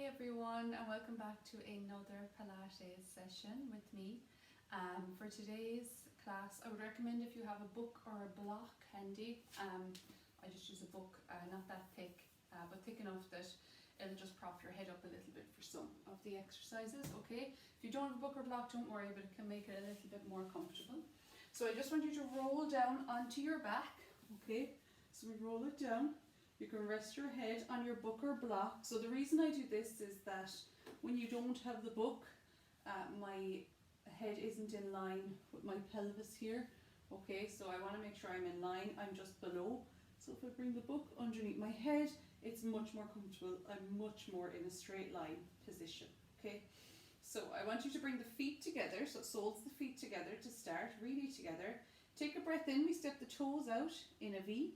everyone, and welcome back to another Pilates session with me. For today's class, I would recommend if you have a book or a block handy. I just use a book, not that thick, but thick enough that it'll just prop your head up a little bit for some of the exercises, okay? If you don't have a book or block, don't worry, but it can make it a little bit more comfortable. So I just want you to roll down onto your back, okay? So we roll it down. You can rest your head on your book or block. So the reason I do this is that when you don't have the book, my head isn't in line with my pelvis here. Okay, so I want to make sure I'm in line. I'm just below. So if I bring the book underneath my head, it's much more comfortable. I'm much more in a straight line position. Okay, so I want you to bring the feet together. So soles the feet together to start, really together. Take a breath in. We step the toes out in a V.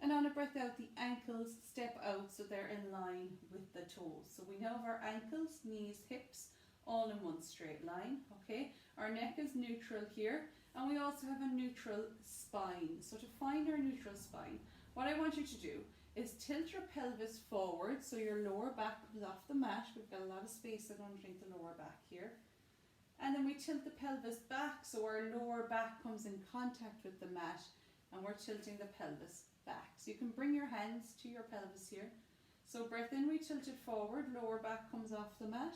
And on a breath out, the ankles step out so they're in line with the toes. So we now have our ankles, knees, hips, all in one straight line, okay? Our neck is neutral here, and we also have a neutral spine. So to find our neutral spine, what I want you to do is tilt your pelvis forward so your lower back comes off the mat. We've got a lot of space underneath the lower back here. And then we tilt the pelvis back so our lower back comes in contact with the mat, and we're tilting the pelvis back. So you can bring your hands to your pelvis here. So breath in, we tilt it forward, lower back comes off the mat.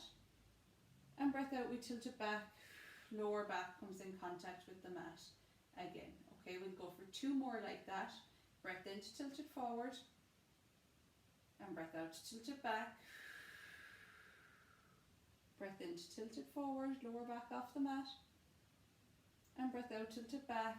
And breath out, we tilt it back, lower back comes in contact with the mat again. Okay, we'll go for two more like that. Breath in to tilt it forward. And breath out to tilt it back. Breath in to tilt it forward, lower back off the mat. And breath out, tilt it back.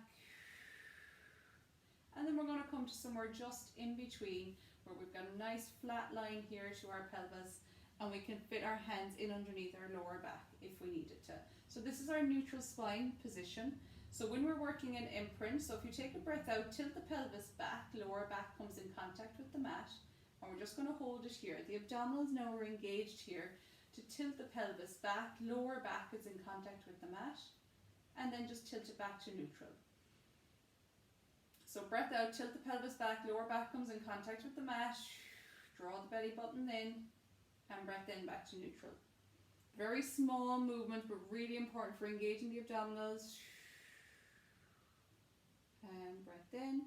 And then we're going to come to somewhere just in between where we've got a nice flat line here to our pelvis, and we can fit our hands in underneath our lower back if we needed to. So this is our neutral spine position. So when we're working in imprint, so if you take a breath out, tilt the pelvis back, lower back comes in contact with the mat, and we're just going to hold it here. The abdominals now are engaged here to tilt the pelvis back, lower back is in contact with the mat, and then just tilt it back to neutral. So breath out, tilt the pelvis back, lower back comes in contact with the mat, draw the belly button in, and breath in back to neutral. Very small movement, but really important for engaging the abdominals. And breath in.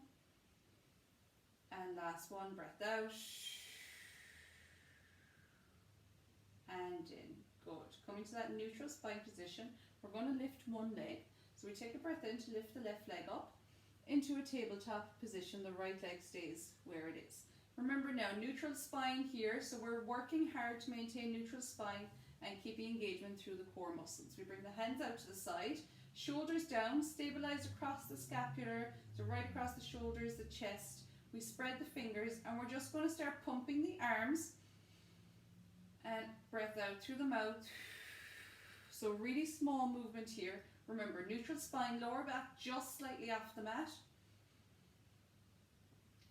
And last one, breath out. And in. Good. Coming to that neutral spine position, we're going to lift one leg. So we take a breath in to lift the left leg up into a tabletop position. The right leg stays where it is. Remember now, neutral spine here, so we're working hard to maintain neutral spine and keeping engagement through the core muscles. We bring the hands out to the side, shoulders down, stabilize across the scapular, so right across the shoulders, the chest. We spread the fingers, and we're just going to start pumping the arms, and breath out through the mouth. So really small movement here. Remember, neutral spine, lower back just slightly off the mat.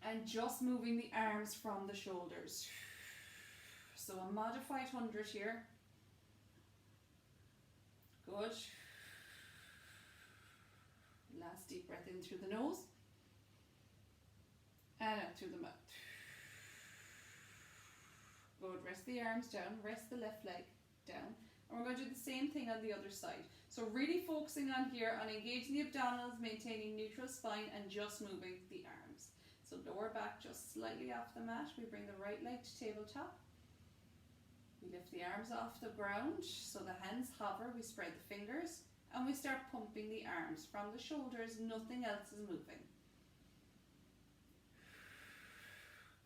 And just moving the arms from the shoulders. So a modified 100 here. Good. Last deep breath in through the nose. And out through the mouth. Good. Rest the arms down. Rest the left leg down. And we're going to do the same thing on the other side. So really focusing on here, on engaging the abdominals, maintaining neutral spine, and just moving the arms. So lower back just slightly off the mat. We bring the right leg to tabletop. We lift the arms off the ground, so the hands hover. We spread the fingers, and we start pumping the arms from the shoulders. Nothing else is moving.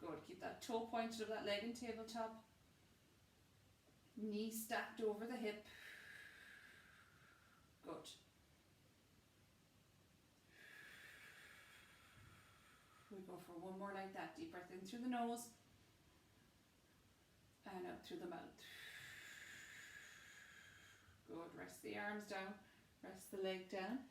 Good. Keep that toe pointed of that leg in tabletop. Knee stacked over the hip. Good. We go for one more like that. Deep breath in through the nose and out through the mouth. Good. Rest the arms down. Rest the leg down.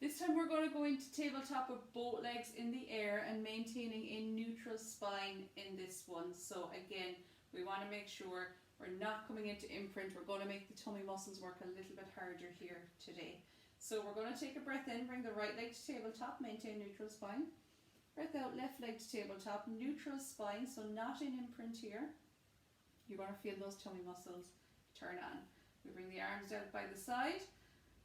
This time we're going to go into tabletop with both legs in the air and maintaining a neutral spine in this one. So again, we want to make sure we're not coming into imprint. We're going to make the tummy muscles work a little bit harder here today. So we're going to take a breath in, bring the right leg to tabletop, maintain neutral spine. Breath out, left leg to tabletop, neutral spine, so not in imprint here. you're going to feel those tummy muscles turn on. We bring the arms out by the side.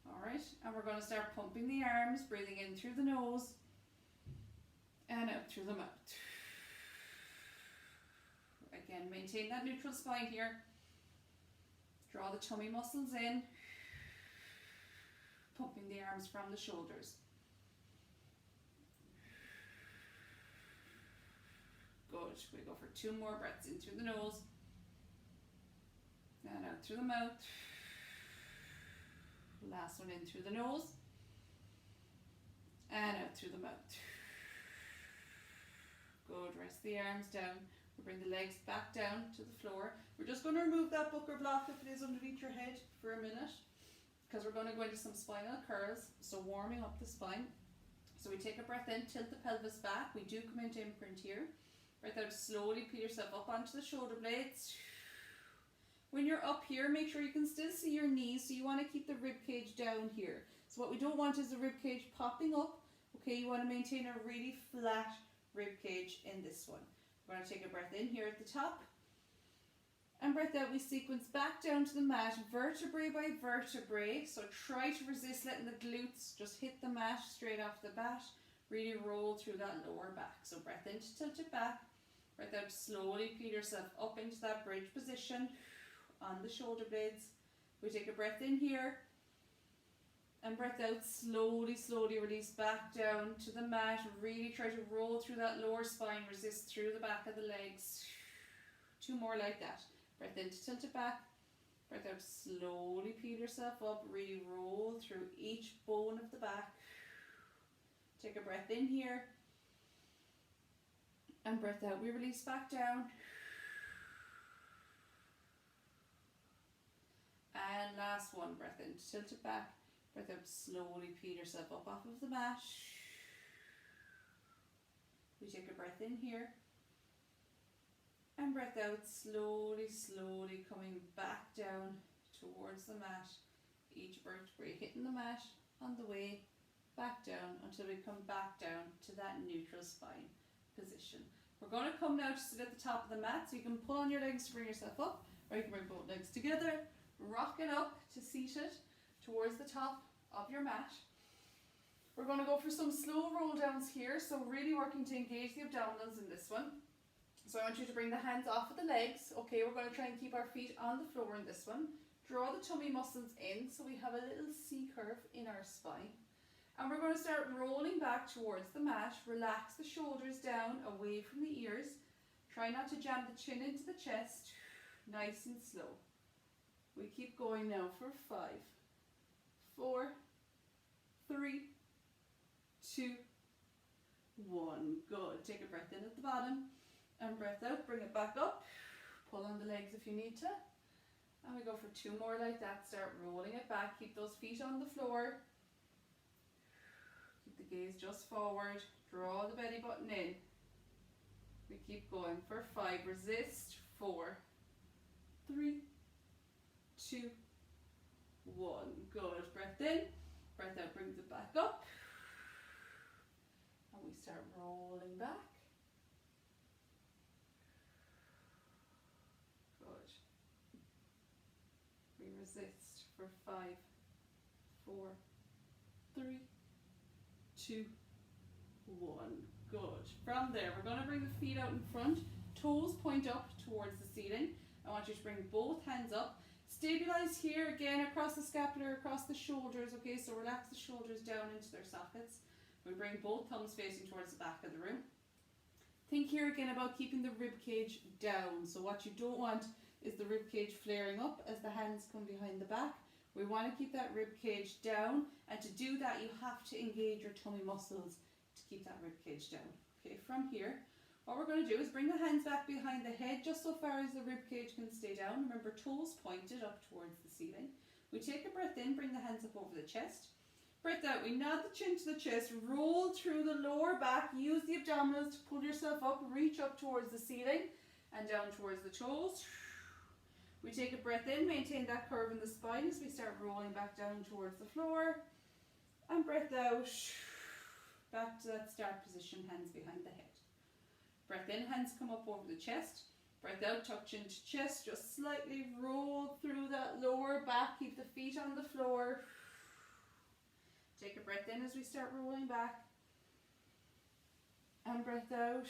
Alright, and we're going to start pumping the arms, breathing in through the nose and out through the mouth. Again, maintain that neutral spine here. Draw the tummy muscles in, pumping the arms from the shoulders. Good. We go for 2 more breaths in through the nose and out through the mouth. Last one in through the nose and out through the mouth. Good. Rest the arms down. We bring the legs back down to the floor. We're just going to remove that book or block if it is underneath your head for a minute, because we're going to go into some spinal curls, so warming up the spine. So we take a breath in, tilt the pelvis back. We do come into imprint here. Breath out, slowly peel yourself up onto the shoulder blades. When you're up here, make sure you can still see your knees, so you want to keep the rib cage down here. So what we don't want is the rib cage popping up. Okay, you want to maintain a really flat rib cage in this one. We're going to take a breath in here at the top, and breath out. We sequence back down to the mat, vertebrae by vertebrae. So try to resist letting the glutes just hit the mat straight off the bat. Really roll through that lower back. So breath in to tilt it back. Breath out, slowly peel yourself up into that bridge position on the shoulder blades. We take a breath in here, and breath out, slowly release back down to the mat. Really try to roll through that lower spine, resist through the back of the legs. 2 more like that. Breath in to tilt it back. Breath out, slowly peel yourself up. Really roll through each bone of the back. Take a breath in here, and breath out. We release back down. And last one, breath in to tilt it back. Breath out, slowly peel yourself up off of the mat. We take a breath in here, and breath out, slowly coming back down towards the mat. Each vertebrae hitting the mat on the way back down until we come back down to that neutral spine position. We're going to come now to sit at the top of the mat, so you can pull on your legs to bring yourself up, or you can bring both legs together, rock it up to seated towards the top of your mat. We're going to go for some slow roll downs here, so really working to engage the abdominals in this one. So I want you to bring the hands off of the legs. Okay, we're going to try and keep our feet on the floor in this one. Draw the tummy muscles in so we have a little C curve in our spine. And we're going to start rolling back towards the mat. Relax the shoulders down away from the ears. Try not to jam the chin into the chest. Nice and slow. We keep going now for 5, 4, 3, 2, 1. Good. Take a breath in at the bottom and breath out. Bring it back up. Pull on the legs if you need to. And we go for 2 more like that. Start rolling it back. Keep those feet on the floor. Keep the gaze just forward. Draw the belly button in. We keep going for 5. Resist. 4, 3, 2, 1. Good. Breath in. Breath out. Brings it back up. And we start rolling back. Good. We resist for 5, 4, 3, 2, 1. Good. From there, we're going to bring the feet out in front. Toes point up towards the ceiling. I want you to bring both hands up. Stabilize here again across the scapula, across the shoulders. Okay, so relax the shoulders down into their sockets. We bring both thumbs facing towards the back of the room. Think here again about keeping the rib cage down. So what you don't want is the rib cage flaring up as the hands come behind the back. We want to keep that rib cage down, and to do that you have to engage your tummy muscles to keep that rib cage down. Okay, from here, what we're going to do is bring the hands back behind the head just so far as the rib cage can stay down. Remember, toes pointed up towards the ceiling. We take a breath in, bring the hands up over the chest. Breath out, we nod the chin to the chest, roll through the lower back, use the abdominals to pull yourself up, reach up towards the ceiling and down towards the toes. We take a breath in, maintain that curve in the spine as we start rolling back down towards the floor. And breath out, back to that start position, hands behind the head. Breath in, hands come up over the chest. Breath out, tuck chin to chest, just slightly roll through that lower back, keep the feet on the floor. Take a breath in as we start rolling back. And breath out,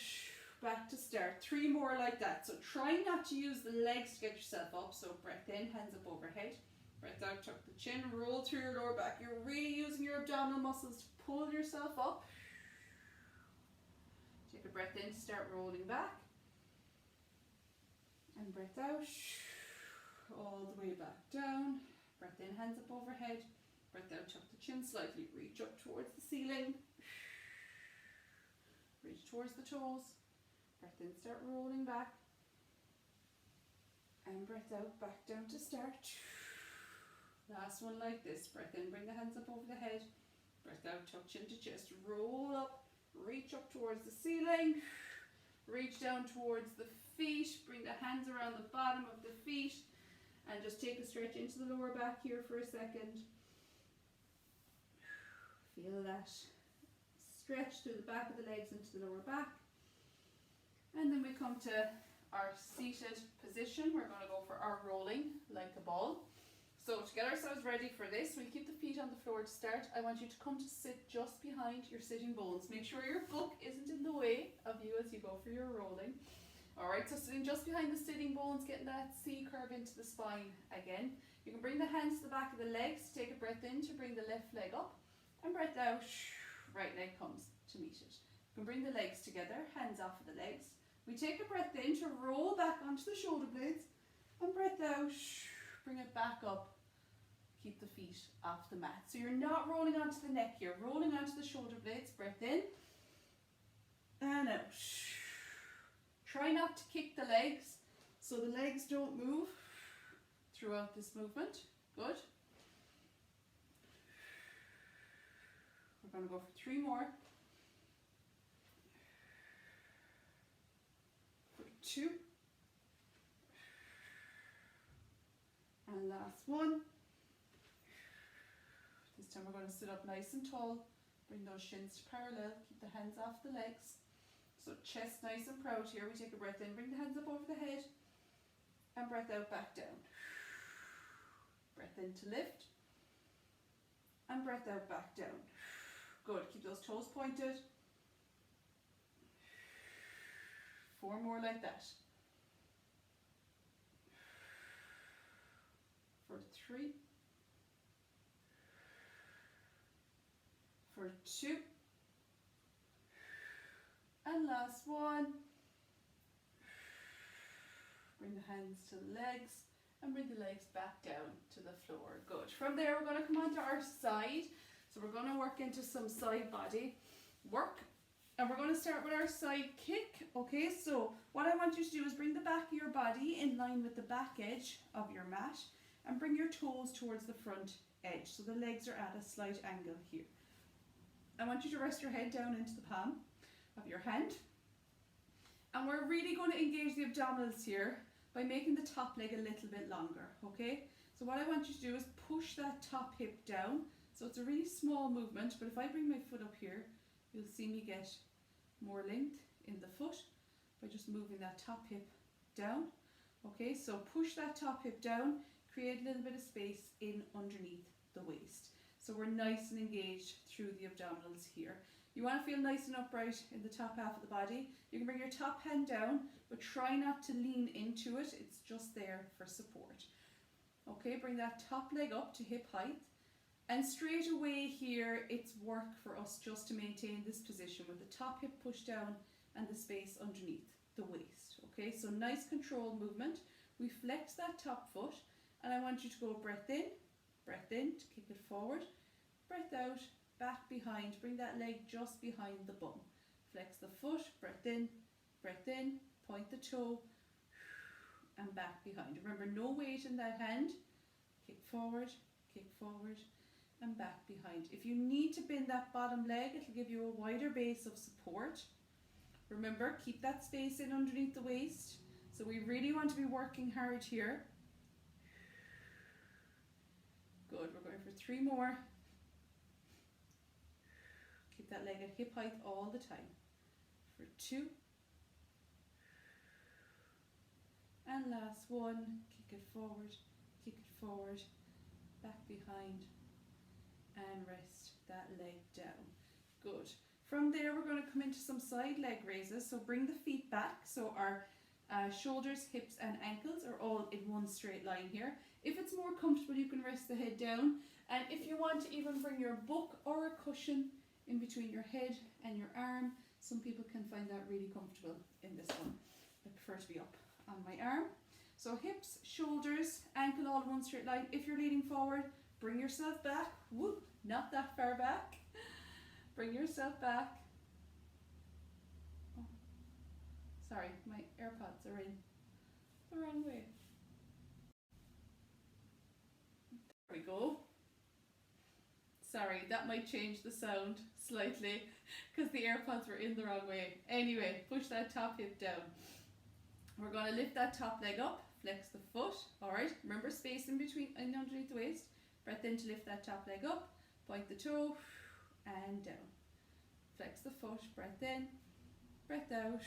back to start. 3 more like that. So try not to use the legs to get yourself up. So breath in, hands up overhead. Breath out, tuck the chin, roll through your lower back. You're really using your abdominal muscles to pull yourself up. Take a breath in to start rolling back. And breath out, all the way back down. Breath in, hands up overhead. Breath out, tuck the chin slightly, reach up towards the ceiling. Reach towards the toes. Breath in, start rolling back. And breath out, back down to start. Last one like this. Breath in, bring the hands up over the head. Breath out, tuck chin to chest, roll up, reach up towards the ceiling. Reach down towards the feet, bring the hands around the bottom of the feet, and just take a stretch into the lower back here for a second. Feel that stretch through the back of the legs into the lower back. And then we come to our seated position. We're going to go for our rolling like a ball. So to get ourselves ready for this, we'll keep the feet on the floor to start. I want you to come to sit just behind your sitting bones. Make sure your book isn't in the way of you as you go for your rolling. Alright, so sitting just behind the sitting bones, getting that C curve into the spine again. You can bring the hands to the back of the legs, take a breath in to bring the left leg up, and breath out, right leg comes to meet it. You can bring the legs together, hands off of the legs. We take a breath in to roll back onto the shoulder blades, and breath out, bring it back up. Keep the feet off the mat. So you're not rolling onto the neck here, rolling onto the shoulder blades. Breath in and out. Try not to kick the legs so the legs don't move throughout this movement. Good. We're going to go for 3 more. For 2. And last one. This time we're going to sit up nice and tall. Bring those shins to parallel. Keep the hands off the legs. So chest nice and proud here. We take a breath in. Bring the hands up over the head. And breath out, back down. Breath in to lift. And breath out, back down. Good. Keep those toes pointed. 4 more like that. For 3. For 2. And last one. Bring the hands to the legs and bring the legs back down to the floor. Good. From there we're going to come onto our side. So we're going to work into some side body work. And we're going to start with our side kick. Okay, so what I want you to do is bring the back of your body in line with the back edge of your mat and bring your toes towards the front edge. So the legs are at a slight angle here. I want you to rest your head down into the palm of your hand. And we're really going to engage the abdominals here by making the top leg a little bit longer, okay? So what I want you to do is push that top hip down. So it's a really small movement, but if I bring my foot up here, you'll see me get more length in the foot by just moving that top hip down. Okay, so push that top hip down, create a little bit of space in underneath the waist. So we're nice and engaged through the abdominals here. You want to feel nice and upright in the top half of the body. You can bring your top hand down, but try not to lean into it. It's just there for support. Okay, bring that top leg up to hip height. And straight away here, it's work for us just to maintain this position with the top hip pushed down and the space underneath the waist. Okay, so nice controlled movement. We flex that top foot and I want you to go breath in to kick it forward, breath out, back behind, bring that leg just behind the bum. Flex the foot, breath in, point the toe, and back behind. Remember, no weight in that hand. Kick forward, and back behind. If you need to bend that bottom leg, it'll give you a wider base of support. Remember, keep that space in underneath the waist. So we really want to be working hard here. Good, we're going for 3 more. Keep that leg at hip height all the time. For 2. And last one, kick it forward, back behind, and rest that leg down. Good. From there we're going to come into some side leg raises. So bring the feet back, so our shoulders, hips and ankles are all in one straight line here. If it's more comfortable, you can rest the head down, and if you want to even bring your book or a cushion in between your head and your arm. Some people can find that really comfortable in this one. I prefer to be up on my arm. So hips, shoulders, ankle all in one straight line. If you're leaning forward, bring yourself back. Whoop, not that far back. Bring yourself back. Oh, sorry, my AirPods are in the wrong way. There we go. Sorry, that might change the sound slightly because the AirPods were in the wrong way. Anyway, push that top hip down. We're going to lift that top leg up, flex the foot. Alright, remember space in between and underneath the waist. Breath in to lift that top leg up, point the toe and down. Flex the foot, breath in, breath out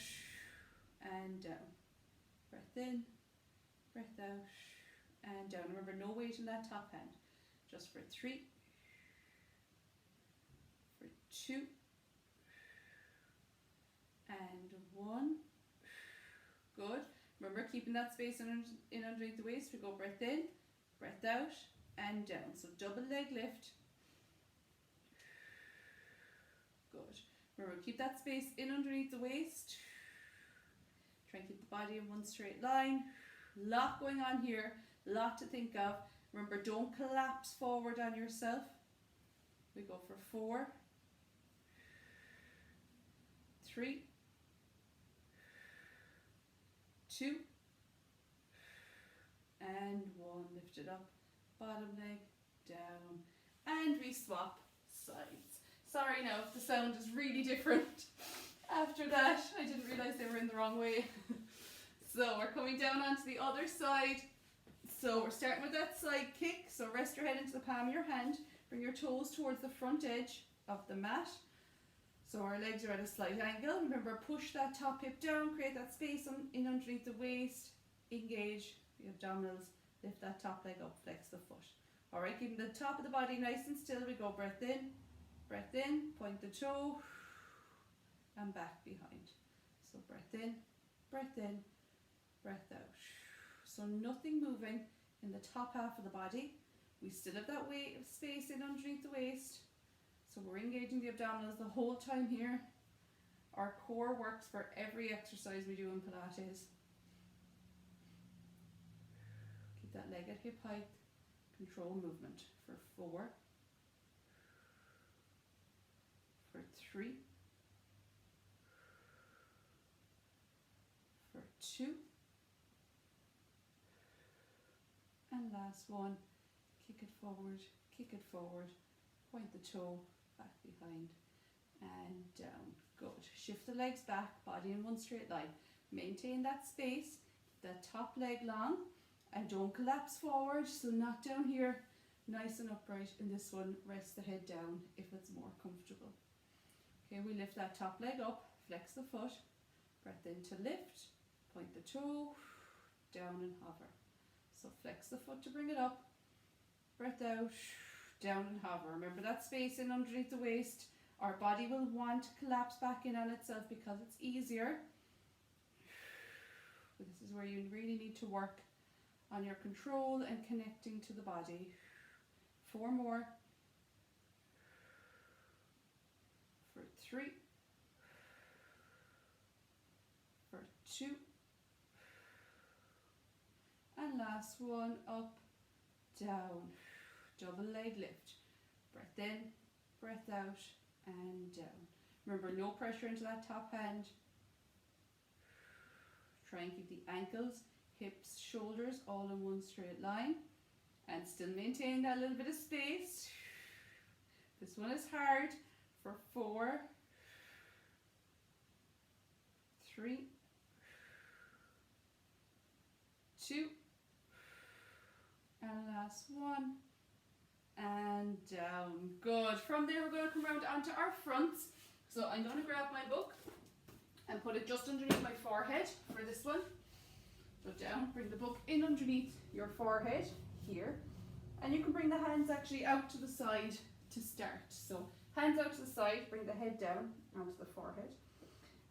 and down. Breath in, breath out and down. Remember, no weight in that top hand. Just for 3, for 2 and 1. Good. Remember, keeping that space in underneath the waist. We go breath in, breath out and down. So double leg lift. Good. Remember, keep that space in underneath the waist. Try and keep the body in one straight line. Lot going on here, lot to think of. Remember, don't collapse forward on yourself. We go for 4, 3, 2 and 1. Lift it up, bottom leg down, and we swap sides. Sorry now if the sound is really different after that. I didn't realise they were in the wrong way. So we're coming down onto the other side. So we're starting with that side kick. So rest your head into the palm of your hand. Bring your toes towards the front edge of the mat. So our legs are at a slight angle. Remember, push that top hip down, create that space in underneath the waist. Engage the abdominals, lift that top leg up, flex the foot. Alright, keeping the top of the body nice and still. We go breath in, point the toe and back behind. So breath in, breath out. So nothing moving in the top half of the body. We still have that weight of space in underneath the waist. So we're engaging the abdominals the whole time here. Our core works for every exercise we do in Pilates. Keep that leg at hip height. Control movement for 4, for 3, for 2, and last one. Kick it forward, point the toe, back behind and down. Good. Shift the legs back, body in one straight line. Maintain that space, that top leg long, and don't collapse forward, so not down here. Nice and upright. In this one, rest the head down if it's more comfortable. Okay, we lift that top leg up, flex the foot, breath in to lift, point the toe, down and hover. So flex the foot to bring it up, breath out, down and hover. Remember that space in underneath the waist. Our body will want to collapse back in on itself because it's easier. But this is where you really need to work on your control and connecting to the body. 4 more. For 3. For 2. And last one, up, down. Double leg lift. Breath in, breath out, and down. Remember, no pressure into that top hand. Try and keep the ankles, hips, shoulders all in one straight line. And still maintain that little bit of space. This one is hard. For 4, 3, 2, and last one. And down. Good. From there we're going to come around onto our fronts. So I'm going to grab my book and put it just underneath my forehead for this one. So down, bring the book in underneath your forehead here. And you can bring the hands actually out to the side to start. So hands out to the side, bring the head down onto the forehead.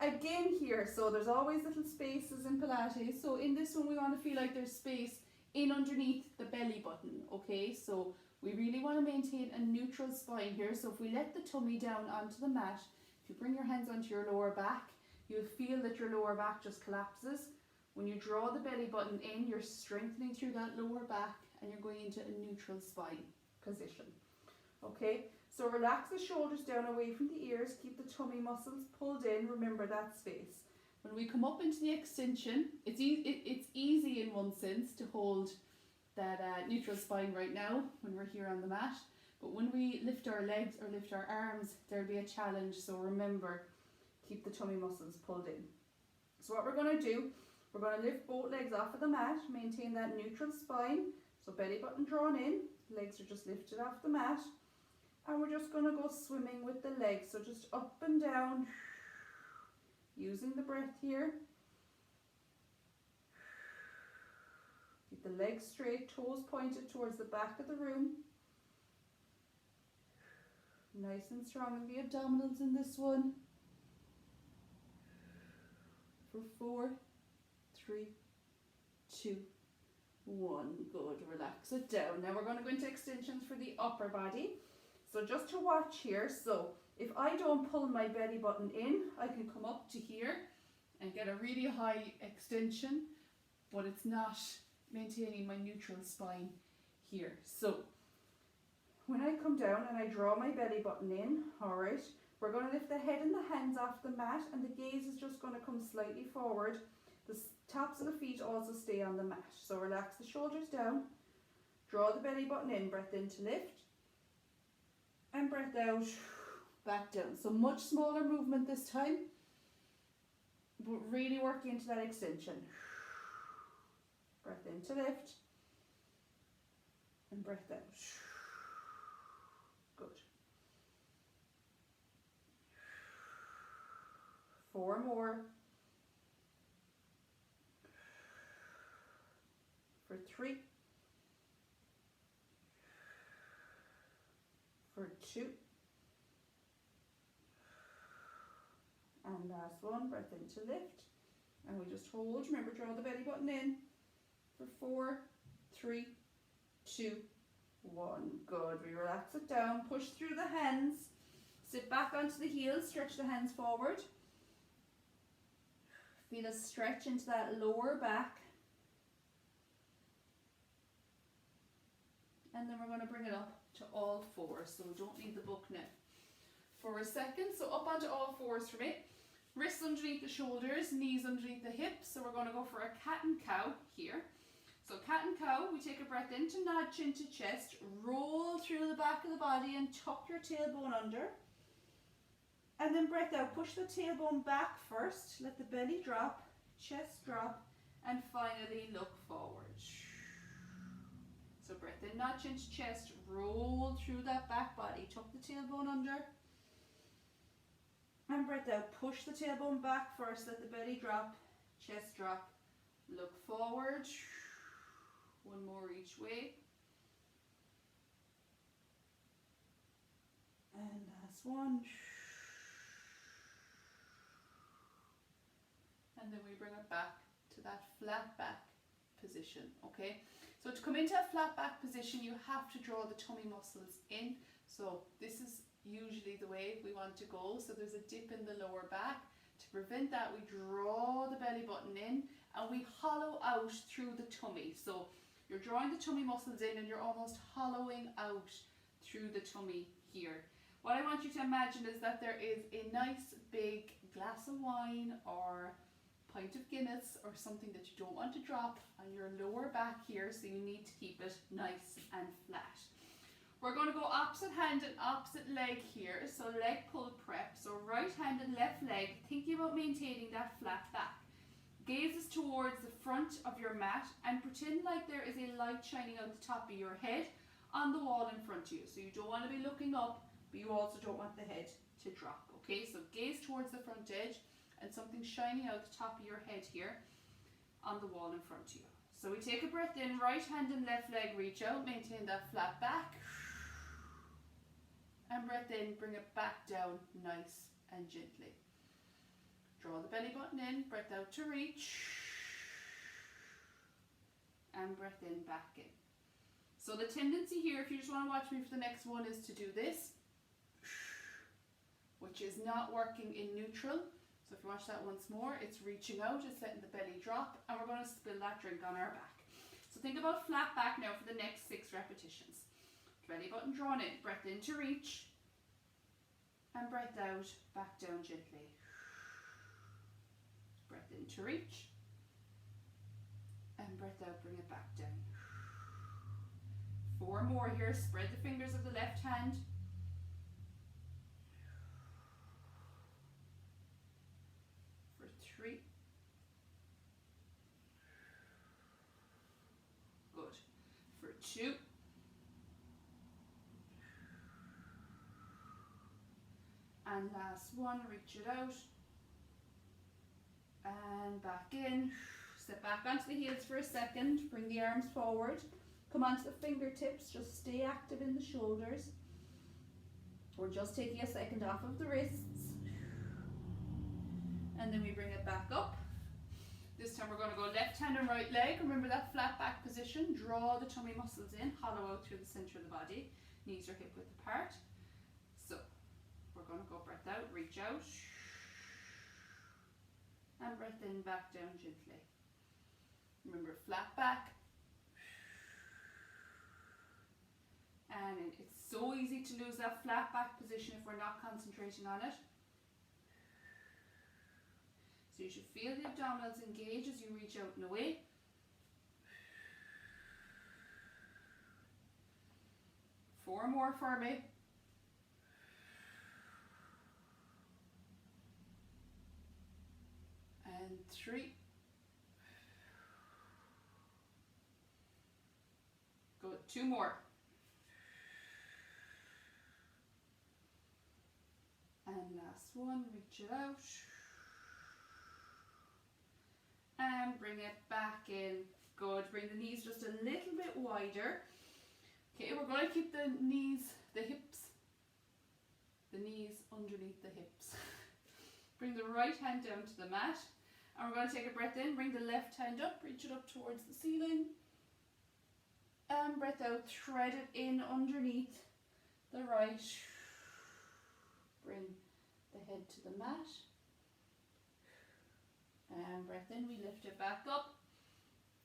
Again here, so there's always little spaces in Pilates. So in this one we want to feel like there's space in underneath the belly button, okay? So we really want to maintain a neutral spine here. So if we let the tummy down onto the mat, if you bring your hands onto your lower back, you'll feel that your lower back just collapses. When you draw the belly button in, you're strengthening through that lower back and you're going into a neutral spine position. Okay, so relax the shoulders down away from the ears, keep the tummy muscles pulled in, remember that space. When we come up into the extension, it's easy in one sense to hold that neutral spine right now when we're here on the mat, but when we lift our legs or lift our arms, there'll be a challenge, so remember, keep the tummy muscles pulled in. So what we're going to do, we're going to lift both legs off of the mat, maintain that neutral spine, so belly button drawn in, legs are just lifted off the mat, and we're just going to go swimming with the legs, so just up and down, using the breath here. Keep the legs straight, toes pointed towards the back of the room. Nice and strong in the abdominals in this one. For 4, 3, 2, 1. Good, relax it down. Now we're going to go into extensions for the upper body. So just to watch here, so if I don't pull my belly button in, I can come up to here and get a really high extension, but it's not maintaining my neutral spine here. So when I come down and I draw my belly button in, alright, we're going to lift the head and the hands off the mat, and the gaze is just going to come slightly forward. The tops of the feet also stay on the mat. So relax the shoulders down, draw the belly button in, breath in to lift, and breath out, back down. So much smaller movement this time, but really working into that extension. Breath in to lift, and breath out. Good. 4 more. For 3. For 2. And last one, breath in to lift. And we just hold, remember, draw the belly button in. For 4, 3, 2, 1. Good. We relax it down, push through the hands, sit back onto the heels, stretch the hands forward. Feel a stretch into that lower back. And then we're going to bring it up to all 4, so we don't need the book now. For a second, so up onto all 4s for me. Wrists underneath the shoulders, knees underneath the hips. So we're going to go for a cat and cow here. So cat and cow, we take a breath in to nod chin to chest, roll through the back of the body and tuck your tailbone under. And then breath out, push the tailbone back first, let the belly drop, chest drop, and finally look forward. So breath in, nod chin to chest, roll through that back body, tuck the tailbone under. And breath out, push the tailbone back first, let the belly drop, chest drop, look forward. 1 more each way. And last one. And then we bring it back to that flat back position, okay? So to come into a flat back position, you have to draw the tummy muscles in. So this is usually the way we want to go. So there's a dip in the lower back. To prevent that, we draw the belly button in and we hollow out through the tummy. So you're drawing the tummy muscles in and you're almost hollowing out through the tummy here. What I want you to imagine is that there is a nice big glass of wine or pint of Guinness or something that you don't want to drop on your lower back here, so you need to keep it nice and flat. We're going to go opposite hand and opposite leg here, so leg pull prep, so right hand and left leg, thinking about maintaining that flat back. Gaze is towards the front of your mat and pretend like there is a light shining out the top of your head on the wall in front of you. So you don't want to be looking up, but you also don't want the head to drop. Okay, so gaze towards the front edge and something shining out the top of your head here. on the wall in front of you. So we take a breath in, right hand and left leg reach out, maintain that flat back. And breath in, bring it back down nice and gently. Draw the belly button in, breath out to reach. And breath in, back in. So the tendency here, if you just want to watch me for the next one, is to do this, which is not working in neutral. So if you watch that once more, it's reaching out, it's letting the belly drop, and we're going to spill that drink on our back. So think about flat back now for the next 6 repetitions. Belly button drawn in, breath in to reach, and breath out, back down gently. Breath in to reach, and breath out, bring it back down. 4 more here, spread the fingers of the left hand. For 3. Good. For 2. And last one, reach it out. And back in. Step back onto the heels for a second. Bring the arms forward. Come onto the fingertips. Just stay active in the shoulders. We're just taking a second off of the wrists. And then we bring it back up. This time we're going to go left hand and right leg. Remember that flat back position. Draw the tummy muscles in. Hollow out through the center of the body. Knees are hip width apart. So we're going to go breath out, reach out. And breath in, back down gently. Remember, flat back. And it's so easy to lose that flat back position if we're not concentrating on it. So you should feel the abdominals engage as you reach out and away. Four more for me. And 3. Good. 2 more. And last one, reach it out. And bring it back in. Good. Bring the knees just a little bit wider. Okay, we're going to keep the knees, the knees underneath the hips. Bring the right hand down to the mat. And we're going to take a breath in, bring the left hand up, reach it up towards the ceiling. And breath out, thread it in underneath the right. Bring the head to the mat. And breath in, we lift it back up.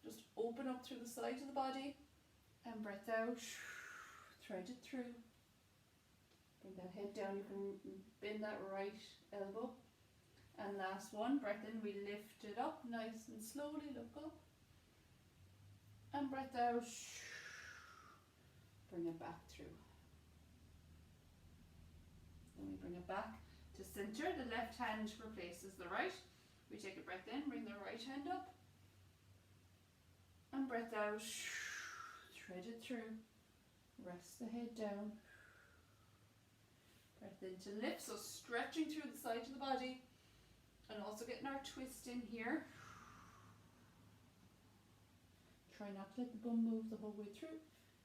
Just open up through the side of the body. And breath out, thread it through. Bring that head down, you can bend that right elbow. And last one, breath in, we lift it up nice and slowly, look up. And breath out, bring it back through. Then we bring it back to center, the left hand replaces the right. We take a breath in, bring the right hand up. And breath out, thread it through, rest the head down. Breath in to lift, so stretching through the side of the body. And also getting our twist in here. Try not to let the bum move the whole way through.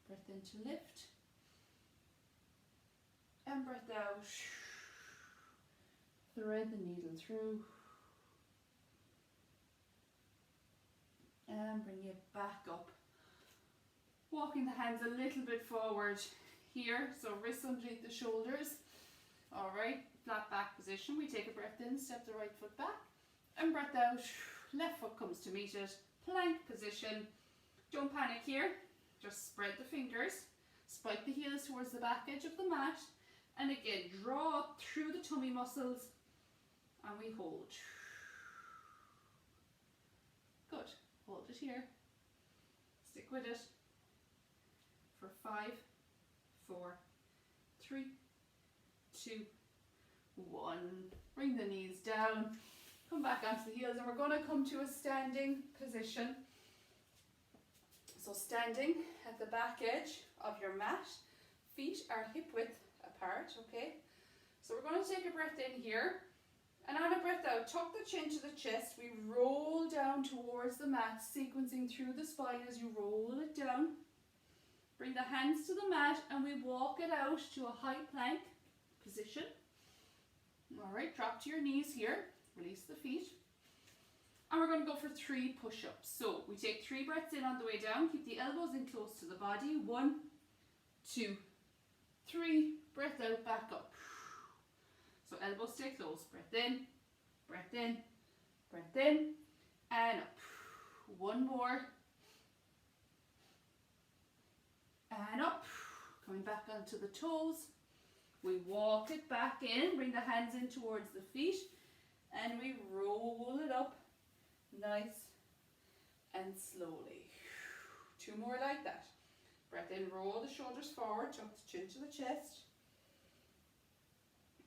Breath in to lift. And breath out. Thread the needle through. And bring it back up. Walking the hands a little bit forward here. So wrists underneath the shoulders. Alright, flat back position. We take a breath in, step the right foot back. And breath out. Left foot comes to meet it. Plank position. Don't panic here. Just spread the fingers. Spike the heels towards the back edge of the mat. And again, draw up through the tummy muscles. And we hold. Good. Hold it here. Stick with it. For 5, 4, 3, 2, 1. Bring the knees down. Come back onto the heels and we're going to come to a standing position. So standing at the back edge of your mat. Feet are hip width apart, okay? So we're going to take a breath in here And on a breath out, tuck the chin to the chest. We roll down towards the mat, sequencing through the spine as you roll it down. Bring the hands to the mat and we walk it out to a high plank position. Alright, drop to your knees here. Release the feet. And we're going to go for 3 push-ups. So we take 3 breaths in on the way down. Keep the elbows in close to the body. 1, 2, 3. Breath out, back up. So elbows stay close. Breath in, breath in, breath in, and up. 1 more. And up. Coming back onto the toes. We walk it back in. Bring the hands in towards the feet. And we roll it up. Nice and slowly. 2 more like that. Breath in, roll the shoulders forward. Tuck the chin to the chest.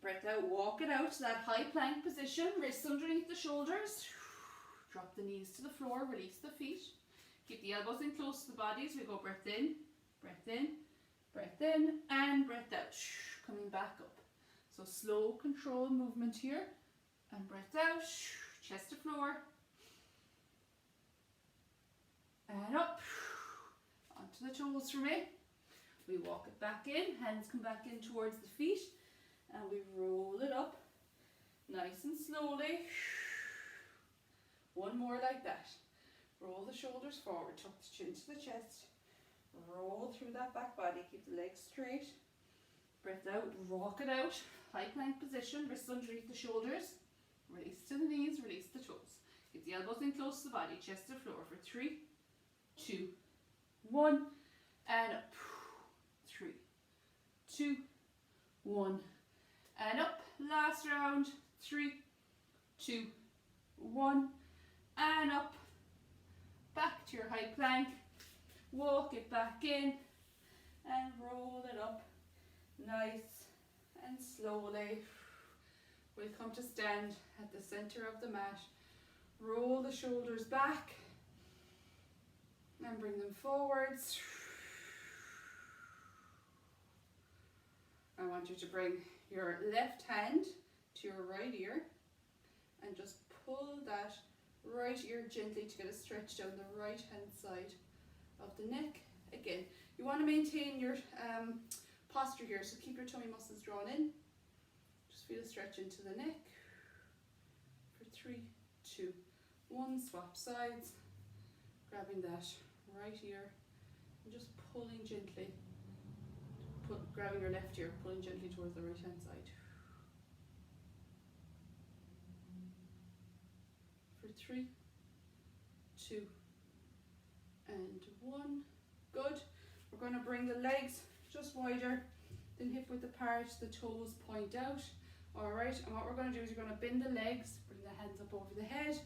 Breath out, walk it out to that high plank position, wrists underneath the shoulders. Drop the knees to the floor, release the feet. Keep the elbows in close to the body as we go breath in, breath in, breath in, and breath out. Coming back up. So slow, controlled movement here. And breath out, chest to floor. And up. Onto the toes for me. We walk it back in, hands come back in towards the feet. And we roll it up, nice and slowly. 1 more like that. Roll the shoulders forward, tuck the chin to the chest. Roll through that back body, keep the legs straight. Breath out, rock it out. High plank position, wrists underneath the shoulders. Release to the knees, release the toes. Keep the elbows in close to the body, chest to floor for 3, 2, 1. And up. 3, 2, 1. And up, last round, 3, 2, 1, and up, back to your high plank, walk it back in, and roll it up, nice and slowly. We'll come to stand at the center of the mat, roll the shoulders back, and bring them forwards. I want you to bring your left hand to your right ear and just pull that right ear gently to get a stretch down the right hand side of the neck. Again, you want to maintain your posture here, so keep your tummy muscles drawn in. Just feel a stretch into the neck. For 3, 2, 1, swap sides, grabbing that right ear and just pulling gently. Grabbing your left ear, pulling gently towards the right hand side. For 3, 2, and 1. Good. We're going to bring the legs just wider than hip width apart, the toes point out. Alright, and what we're going to do is you're going to bend the legs, bring the hands up over the head,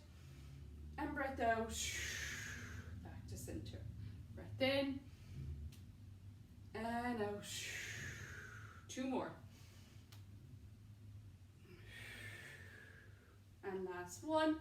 and breath out, back to center. Breath in, and out. 2 more. And last one.